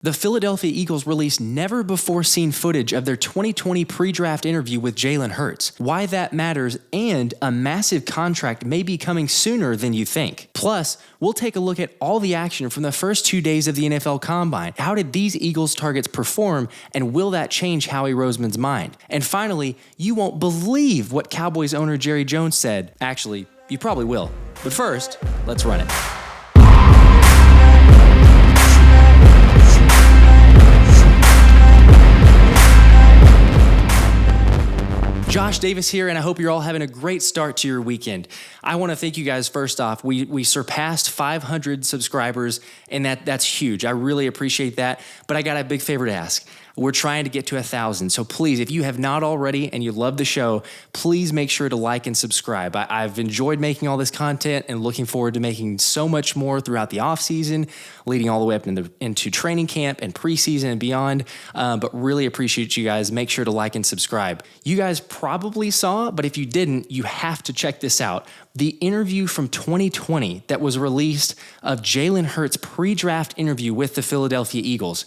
The Philadelphia Eagles released never-before-seen footage of their 2020 pre-draft interview with Jalen Hurts, why that matters, and a massive contract may be coming sooner than you think. Plus, we'll take a look at all the action from the first 2 days of the NFL Combine. How did these Eagles targets perform, and will that change Howie Roseman's mind? And finally, you won't believe what Cowboys owner Jerry Jones said. Actually, you probably will. But first, let's run it. Josh Davis here, and I hope you're all having a great start to your weekend. I want to thank you guys first off. We surpassed 500 subscribers, and that's huge. I really appreciate that, but I got a big favor to ask. We're trying to get to 1,000, so please, if you have not already and you love the show, please make sure to like and subscribe. I've enjoyed making all this content and looking forward to making so much more throughout the offseason, leading all the way up into training camp and preseason and beyond, but really appreciate you guys. Make sure to like and subscribe. You guys probably saw, but if you didn't, you have to check this out. The interview from 2020 that was released of Jalen Hurts' pre-draft interview with the Philadelphia Eagles.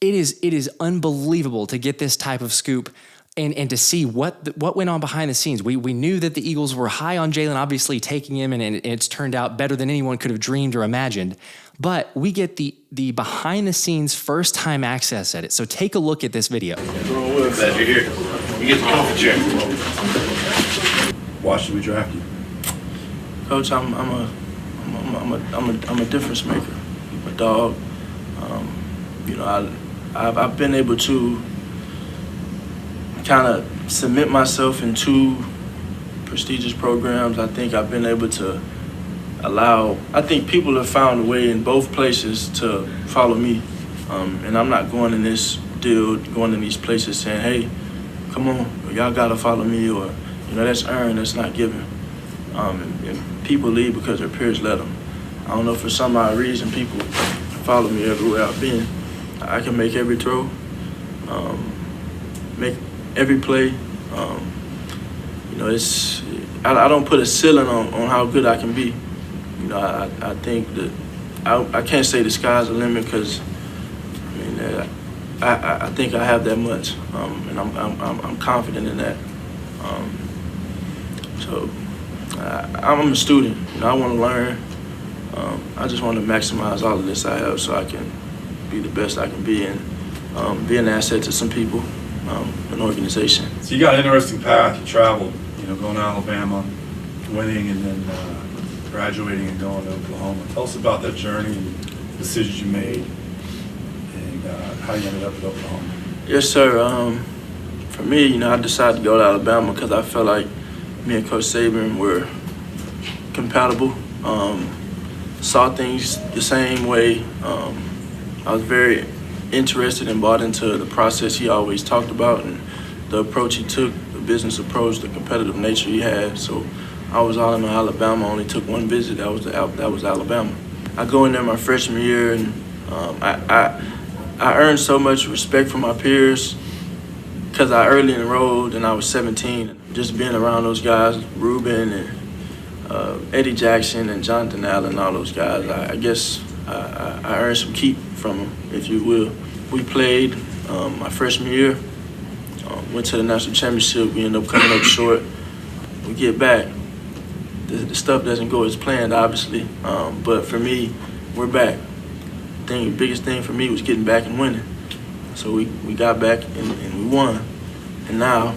It is unbelievable to get this type of scoop and to see what went on behind the scenes. We knew that the Eagles were high on Jalen, obviously taking him, and it's turned out better than anyone could have dreamed or imagined. But we get the behind the scenes first time access at it. So take a look at this video. Glad you're here. You get the comfort chair. Why should we draft you? Coach, I'm a difference maker. I'm a dog. I've been able to kind of cement myself in 2 prestigious programs. I think I've been able to I think people have found a way in both places to follow me. And I'm not going in this deal, going in these places saying, hey, come on, y'all got to follow me, or, that's earned, that's not given. And people leave because their peers let them. I don't know, for some odd reason, people follow me everywhere I've been. I can make every throw, make every play. I don't put a ceiling on how good I can be. I think that I can't say the sky's the limit, because I think I have that much, and I'm confident in that. I'm a student. I want to learn. I just want to maximize all of this I have so I can be the best I can be, and be an asset to some people, an organization. So you got an interesting path. You traveled, going to Alabama, winning, and then graduating and going to Oklahoma. Tell us about that journey and decisions you made, and how you ended up at Oklahoma. Yes, sir. For me, I decided to go to Alabama because I felt like me and Coach Saban were compatible. Saw things the same way. I was very interested and bought into the process he always talked about, and the approach he took, the business approach, the competitive nature he had. So I was all in on Alabama. I only took one visit. That was Alabama. I go in there my freshman year, and I earned so much respect from my peers because I early enrolled and I was 17. Just being around those guys, Ruben and Eddie Jackson and Jonathan Allen, all those guys, I guess I earned some keep from them, if you will. We played my freshman year, went to the national championship. We ended up coming up short. We get back. The stuff doesn't go as planned, obviously, but for me, we're back. The biggest thing for me was getting back and winning. So we got back and we won. And now,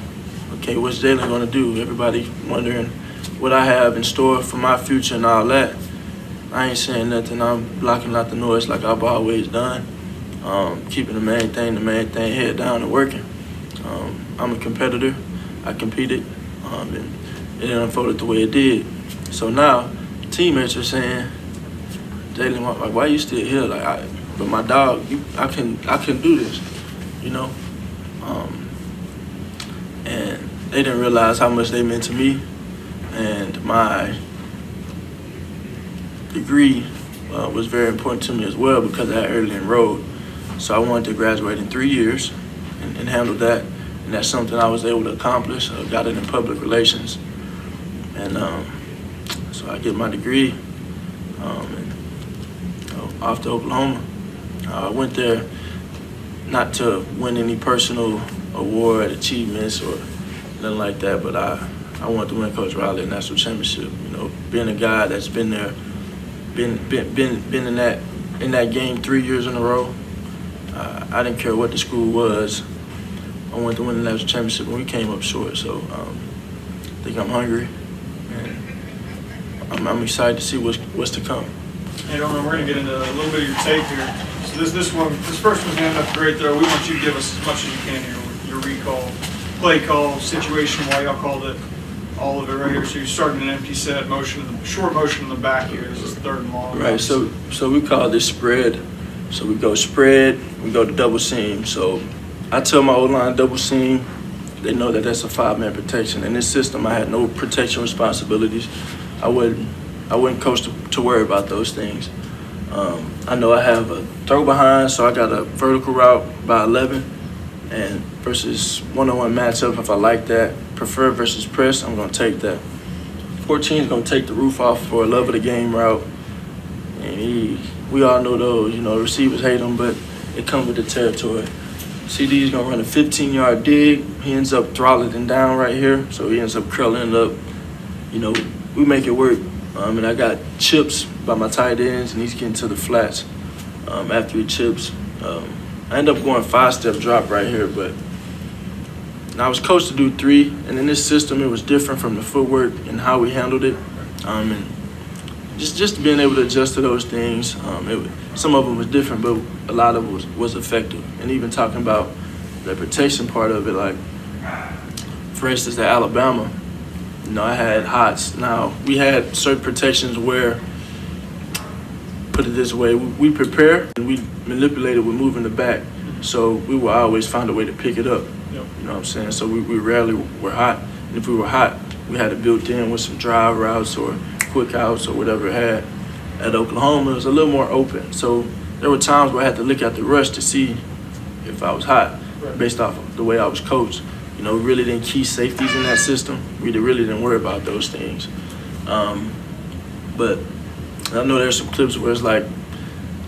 okay, what's Jalen going to do? Everybody wondering what I have in store for my future and all that. I ain't saying nothing. I'm blocking out the noise like I've always done. Keeping the main thing, head down and working. I'm a competitor. I competed, and it unfolded the way it did. So now, teammates are saying, Jalen, why you still here? But my dog, I can do this, And they didn't realize how much they meant to me, and my degree was very important to me as well because I early enrolled. So I wanted to graduate in 3 years and handle that, and that's something I was able to accomplish. I got it in public relations, and so I get my degree, and off to Oklahoma. I went there not to win any personal award, achievements, or nothing like that, but I want to win Coach Riley a national championship. You know, being a guy that's been there, been in that game 3 years in a row. I didn't care what the school was. I wanted to win the national championship, and we came up short. So I think I'm hungry, and I'm excited to see what's to come. Hey, Nolan, we're going to get into a little bit of your tape here. So this first one's going to end up great, though. We want you to give us as much as you can here with your recall, play call, situation, why y'all called it, all of it right here. So you're starting an empty set, short motion in the back here. This is third and long. Right, so we call this spread. So we go spread, we go to double seam. So I tell my O-line double seam. They know that that's a 5-man protection. In this system, I had no protection responsibilities. I wouldn't coach to worry about those things. I know I have a throw behind, so I got a vertical route by 11, and versus one-on-one matchup, if I like that, prefer versus press, I'm going to take that. 14 is going to take the roof off for a love of the game route, and we all know those. You know, receivers hate them, but it comes with the territory. CD is going to run a 15-yard dig. He ends up throttling down right here, so he ends up curling up. You know, we make it work. And I got chips by my tight ends, and he's getting to the flats after he chips. I end up going 5-step drop right here, but I was coached to do 3, and in this system it was different from the footwork and how we handled it. And just being able to adjust to those things. Some of them was different, but a lot of it was effective. And even talking about the protection part of it, like, for instance, at Alabama, you know, I had hots. Now, we had certain protections where, put it this way, we prepare and we manipulate it with moving the back. So we will always find a way to pick it up. Yep. You know what I'm saying? So we rarely were hot. And if we were hot, we had it built in with some drive routes or quick outs or whatever it had. At Oklahoma, it was a little more open. So there were times where I had to look at the rush to see if I was hot, based off of the way I was coached. You know, we really didn't key safeties in that system. We really didn't worry about those things. But I know there's some clips where it's like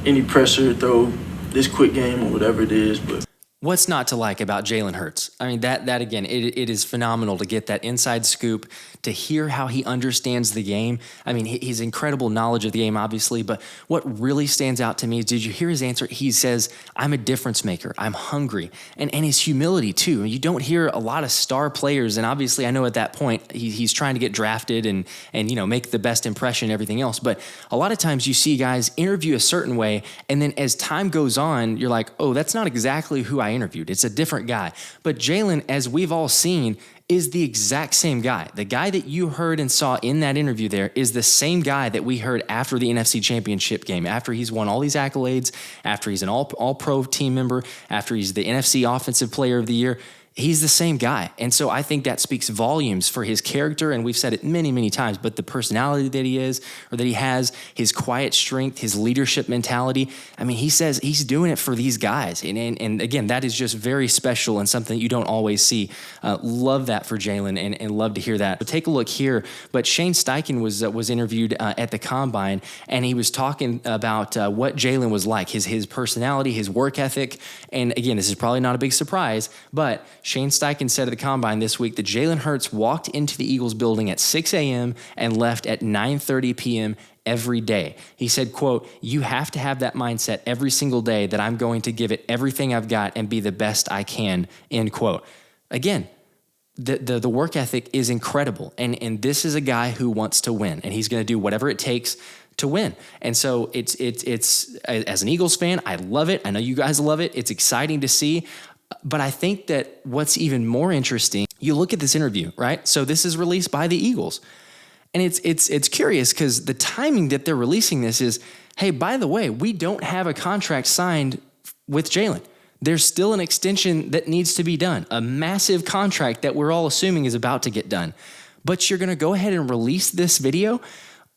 any pressure, throw this quick game or whatever it is. But what's not to like about Jalen Hurts? I mean, that again, it is phenomenal to get that inside scoop, to hear how he understands the game. I mean, his incredible knowledge of the game, obviously, but what really stands out to me is, did you hear his answer? He says, I'm a difference maker. I'm hungry. And his humility, too. You don't hear a lot of star players, and obviously I know at that point he's trying to get drafted and you know, make the best impression and everything else, but a lot of times you see guys interview a certain way, and then as time goes on, you're like, oh, that's not exactly who I interviewed. It's a different guy. But Jalen, as we've all seen, is the exact same guy. The guy that you heard and saw in that interview there is the same guy that we heard after the NFC Championship game, after he's won all these accolades, after he's an all-pro team member, after he's the NFC Offensive Player of the Year. He's the same guy. And so I think that speaks volumes for his character, and we've said it many, many times, but the personality that he is, or that he has, his quiet strength, his leadership mentality. I mean, he says he's doing it for these guys. And again, that is just very special and something that you don't always see. Love that for Jalen, and love to hear that. But take a look here. But Shane Steichen was interviewed at the Combine, and he was talking about what Jalen was like, his personality, his work ethic. And again, this is probably not a big surprise, but Shane Steichen said at the Combine this week that Jalen Hurts walked into the Eagles building at 6 a.m. and left at 9:30 p.m. every day. He said, quote, you have to have that mindset every single day that I'm going to give it everything I've got and be the best I can, end quote. Again, the work ethic is incredible. And this is a guy who wants to win, and he's going to do whatever it takes to win. And so it's as an Eagles fan, I love it. I know you guys love it. It's exciting to see. But I think that what's even more interesting, you look at this interview, right? So this is released by the Eagles. And it's curious because the timing that they're releasing this is, hey, by the way, we don't have a contract signed with Jalen. There's still an extension that needs to be done, a massive contract that we're all assuming is about to get done. But you're going to go ahead and release this video?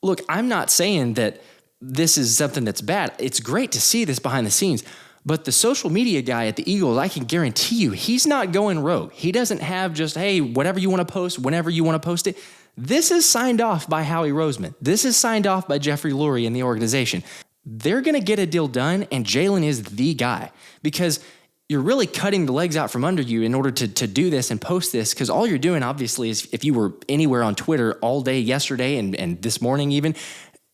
Look, I'm not saying that this is something that's bad. It's great to see this behind the scenes. But the social media guy at the Eagles, I can guarantee you, he's not going rogue. He doesn't have just, hey, whatever you want to post, whenever you want to post it. This is signed off by Howie Roseman. This is signed off by Jeffrey Lurie and the organization. They're going to get a deal done, and Jalen is the guy. Because you're really cutting the legs out from under you in order to do this and post this, because all you're doing, obviously, is if you were anywhere on Twitter all day yesterday and this morning even,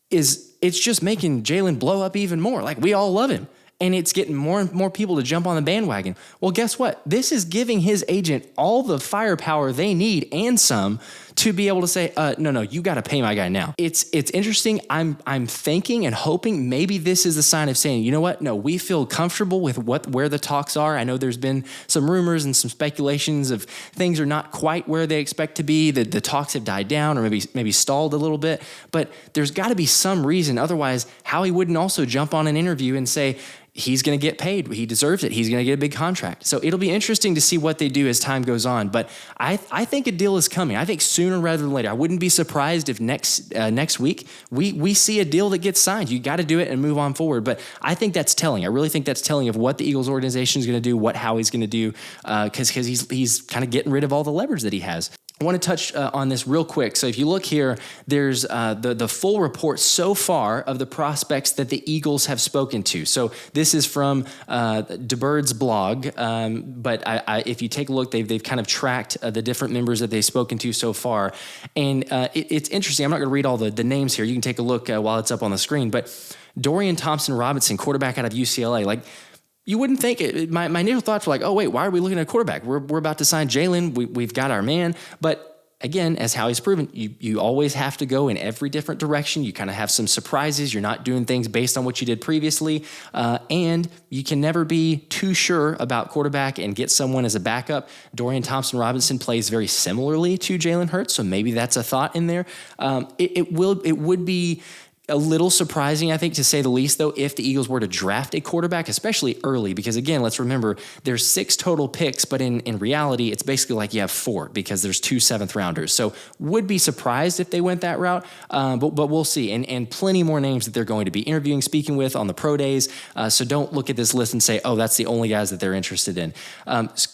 is it's just making Jalen blow up even more. Like, we all love him. And it's getting more and more people to jump on the bandwagon. Well, guess what? This is giving his agent all the firepower they need and some to be able to say, no, you got to pay my guy now. It's interesting. I'm thinking and hoping maybe this is a sign of saying, you know what? No, we feel comfortable with where the talks are. I know there's been some rumors and some speculations of things are not quite where they expect to be. That the talks have died down or maybe stalled a little bit. But there's got to be some reason. Otherwise, Howie wouldn't also jump on an interview and say, he's going to get paid. He deserves it. He's going to get a big contract. So it'll be interesting to see what they do as time goes on. But I think a deal is coming. I think sooner rather than later. I wouldn't be surprised if next week we see a deal that gets signed. You got to do it and move on forward. But I think that's telling. I really think that's telling of what the Eagles organization is going to do, what Howie's going to do, because he's kind of getting rid of all the leverage that he has. I want to touch on this real quick. So if you look here, there's the full report so far of the prospects that the Eagles have spoken to. So this is from DeBird's blog, but if you take a look, they've kind of tracked the different members that they've spoken to so far. And it's interesting. I'm not going to read all the names here. You can take a look while it's up on the screen. But Dorian Thompson-Robinson, quarterback out of UCLA, like, you wouldn't think it. My initial thoughts were like, oh, wait, why are we looking at a quarterback? We're about to sign Jalen. We've got our man. But again, as Howie's proven, you always have to go in every different direction. You kind of have some surprises. You're not doing things based on what you did previously. And you can never be too sure about quarterback and get someone as a backup. Dorian Thompson-Robinson plays very similarly to Jalen Hurts, so maybe that's a thought in there. It would be a little surprising, I think, to say the least, though, if the Eagles were to draft a quarterback, especially early, because again, let's remember there's 6 total picks, but in reality, it's basically like you have 4 because there's 2 7th-rounders. So would be surprised if they went that route, but we'll see. And plenty more names that they're going to be interviewing, speaking with on the pro days. So don't look at this list and say, oh, that's the only guys that they're interested in.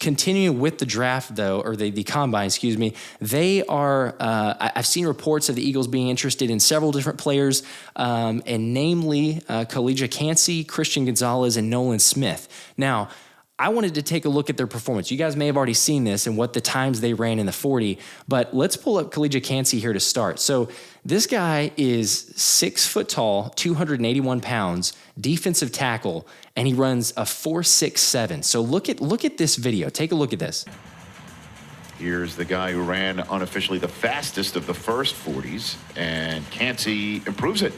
Continuing with the draft, though, or the combine, excuse me, they are, I've seen reports of the Eagles being interested in several different players, and namely Calijah Kancey, Christian Gonzalez, and Nolan Smith. Now, I wanted to take a look at their performance. You guys may have already seen this and what the times they ran in the 40, but let's pull up Calijah Kancey here to start. So this guy is 6 foot tall, 281 pounds, defensive tackle, and he runs a 4.67. So look at this video. Take a look at this. Here's the guy who ran unofficially the fastest of the first 40s, and Kancey improves it.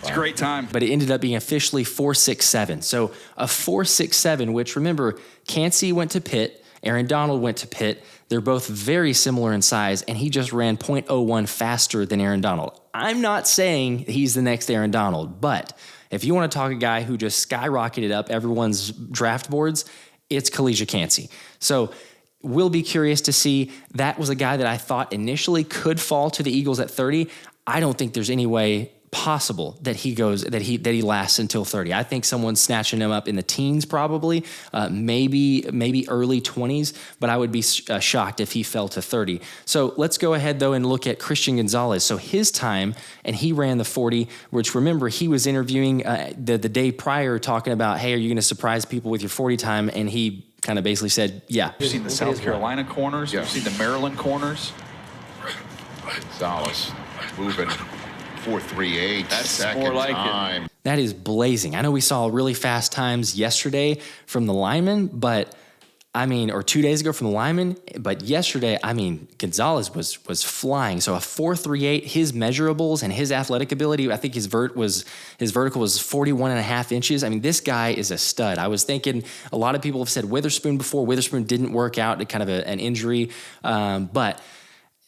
It's a great time. But it ended up being officially 4.67. So a 4.67, which, remember, Kancey went to Pitt, Aaron Donald went to Pitt. They're both very similar in size, and he just ran 0.01 faster than Aaron Donald. I'm not saying he's the next Aaron Donald, but if you want to talk a guy who just skyrocketed up everyone's draft boards, it's Calijah Kancey. So we'll be curious to see. That was a guy that I thought initially could fall to the Eagles at 30. I don't think there's any way possible that he lasts until 30. I think someone's snatching him up in the teens, probably, maybe early 20s, but I would be shocked if he fell to 30. So let's go ahead, though, and look at Christian Gonzalez. So his time, and he ran the 40, which, remember, he was interviewing the day prior talking about, hey, are you going to surprise people with your 40 time? And he kind of basically said, yeah. You've seen the South Carolina corners. Yes. You've seen the Maryland corners. Gonzalez moving 4.38. That's second more like time. it. That is blazing. I know we saw really fast times yesterday from the linemen, or 2 days ago from the linemen, but yesterday, Gonzalez was flying. So a 4.38, his measurables and his athletic ability, I think his vertical was 41.5 inches. This guy is a stud. I was thinking, a lot of people have said Witherspoon before. Witherspoon didn't work out, kind of an injury, but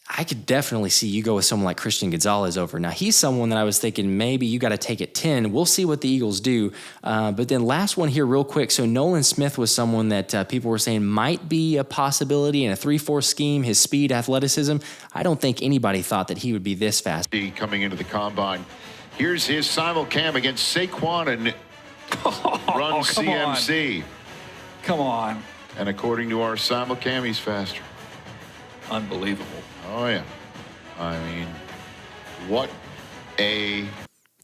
I could definitely see you go with someone like Christian Gonzalez over. Now, he's someone that I was thinking maybe you got to take at 10. We'll see what the Eagles do. But then last one here real quick. So Nolan Smith was someone that people were saying might be a possibility in a 3-4 scheme, his speed, athleticism. I don't think anybody thought that he would be this fast. Coming into the combine. Here's his simulcam against Saquon and run CMC. Come on. And according to our simulcam, he's faster. Unbelievable. Oh, yeah. What a...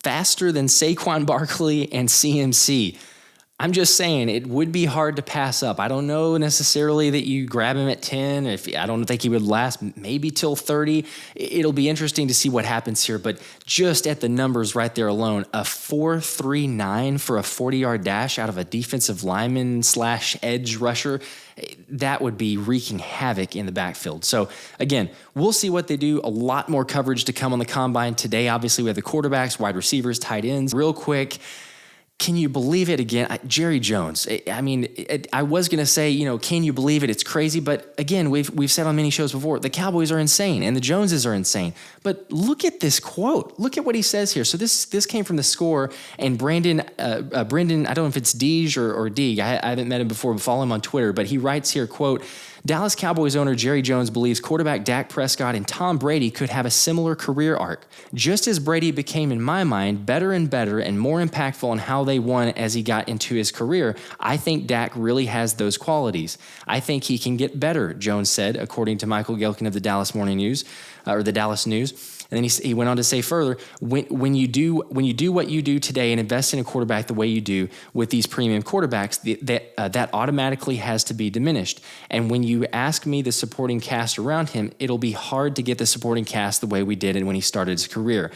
Faster than Saquon Barkley and CMC. I'm just saying it would be hard to pass up. I don't know necessarily that you grab him at 10. I don't think he would last maybe till 30. It'll be interesting to see what happens here, but just at the numbers right there alone, a 4.39 for a 40-yard dash out of a defensive lineman / edge rusher, that would be wreaking havoc in the backfield. So again, we'll see what they do. A lot more coverage to come on the combine today. Obviously, we have the quarterbacks, wide receivers, tight ends. Real quick, can you believe it again? Jerry Jones. I was going to say, can you believe it? It's crazy. But again, we've said on many shows before, the Cowboys are insane and the Joneses are insane. But look at this quote. Look at what he says here. So this came from The Score, and Brendan, I don't know if it's Deej or Deeg. I haven't met him before, but follow him on Twitter. But he writes here, quote, Dallas Cowboys owner Jerry Jones believes quarterback Dak Prescott and Tom Brady could have a similar career arc. Just as Brady became, in my mind, better and better and more impactful on how they won as he got into his career, I think Dak really has those qualities. I think he can get better, Jones said, according to Michael Gelkin of the Dallas Morning News, or the Dallas News. And then he went on to say further, when you do what you do today and invest in a quarterback the way you do with these premium quarterbacks, that automatically has to be diminished. And when you ask me the supporting cast around him, it'll be hard to get the supporting cast the way we did when he started his career,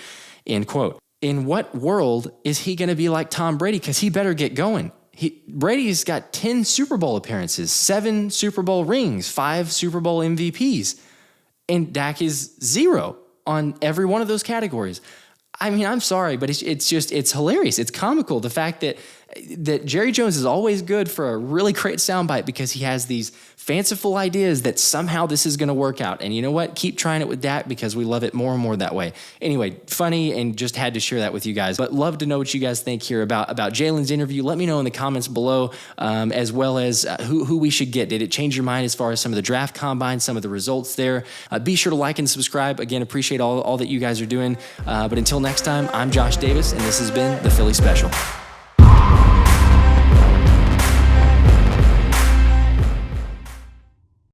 end quote. In what world is he going to be like Tom Brady? Because he better get going. Brady's got 10 Super Bowl appearances, 7 Super Bowl rings, 5 Super Bowl MVPs, and Dak is 0 on every one of those categories. I mean, I'm sorry, but it's hilarious. It's comical. The fact that Jerry Jones is always good for a really great soundbite because he has these fanciful ideas that somehow this is going to work out. And you know what? Keep trying it with Dak because we love it more and more that way. Anyway, funny, and just had to share that with you guys. But love to know what you guys think here about Jalen's interview. Let me know in the comments below, as well as who we should get. Did it change your mind as far as some of the draft combine, some of the results there? Be sure to like and subscribe. Again, appreciate all that you guys are doing. But until next time, I'm Josh Davis, and this has been the Philly Special.